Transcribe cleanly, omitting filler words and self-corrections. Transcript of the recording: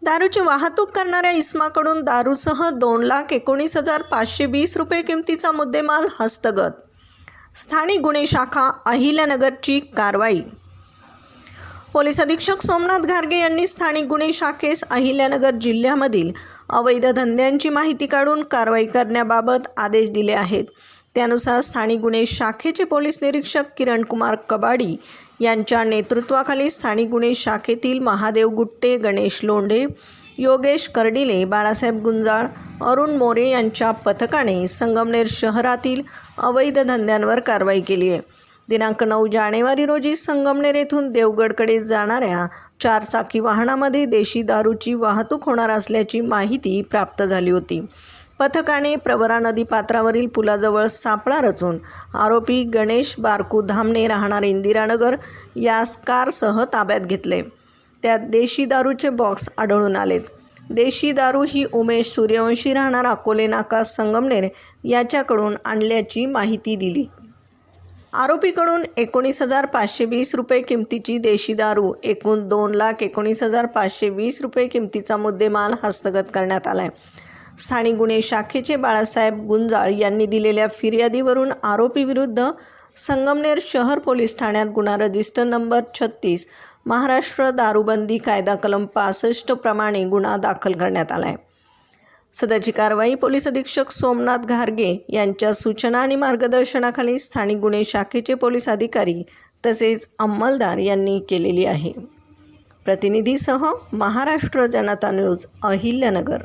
दारूची वाहतूक करणाऱ्या इसमाकडून दारूसह 2,19,520 रुपये किमतीचा मुद्देमाल हस्तगत. स्थानिक गुन्हे शाखा अहिल्यानगरची कारवाई. पोलीस अधीक्षक सोमनाथ घारगे यांनी स्थानिक गुन्हे शाखेस अहिल्यानगर जिल्ह्यामधील अवैध धंद्यांची माहिती काढून कारवाई करण्याबाबत आदेश दिले आहेत. त्यानुसार स्थानिक गुन्हे शाखेचे पोलीस निरीक्षक किरण कुमार कबाडी यांच्या नेतृत्वाखाली स्थानिक गुन्हे शाखेतील महादेव गुट्टे, गणेश लोंढे, योगेश कर्डिले, बाळासाहेब गुंजाळ, अरुण मोरे यांच्या पथकाने संगमनेर शहरातील अवैध धंद्यांवर कारवाई केली आहे. दिनांक 9 जानेवारी रोजी संगमनेर येथून देवगडकडे जाणाऱ्या 4 चाकी वाहनामध्ये देशी दारूची वाहतूक होणार असल्याची माहिती प्राप्त झाली होती. पथकाने प्रवरा नदी पात्रावरील पुलाजवळ सापळा रचून आरोपी गणेश बारकू धामणे राहणार इंदिरानगर यास कारसह ताब्यात घेतले. त्यात देशी दारूचे बॉक्स आढळून आलेत. देशी दारू ही उमेश सूर्यवंशी राहणार अकोले नाका संगमनेर याच्याकडून आणल्याची माहिती दिली. आरोपीकडून 19,520 रुपये किमतीची देशी दारू एकूण 2,19,520 रुपये किमतीचा मुद्देमाल हस्तगत करण्यात आला आहे. स्थानिक गुन्हे शाखेचे बाळासाहेब गुंजाळ यांनी दिलेल्या फिर्यादीवरून आरोपीविरुद्ध संगमनेर शहर पोलीस ठाण्यात गुन्हा रजिस्टर नंबर 36 महाराष्ट्र दारूबंदी कायदा कलम 65 प्रमाणे गुन्हा दाखल करण्यात आला आहे. सदरची कारवाई पोलीस अधीक्षक सोमनाथ घारगे यांच्या सूचना आणि मार्गदर्शनाखाली स्थानिक गुन्हे शाखेचे पोलीस अधिकारी तसेच अंमलदार यांनी केलेली आहे. प्रतिनिधीसह महाराष्ट्र जनता न्यूज, अहिल्यानगर.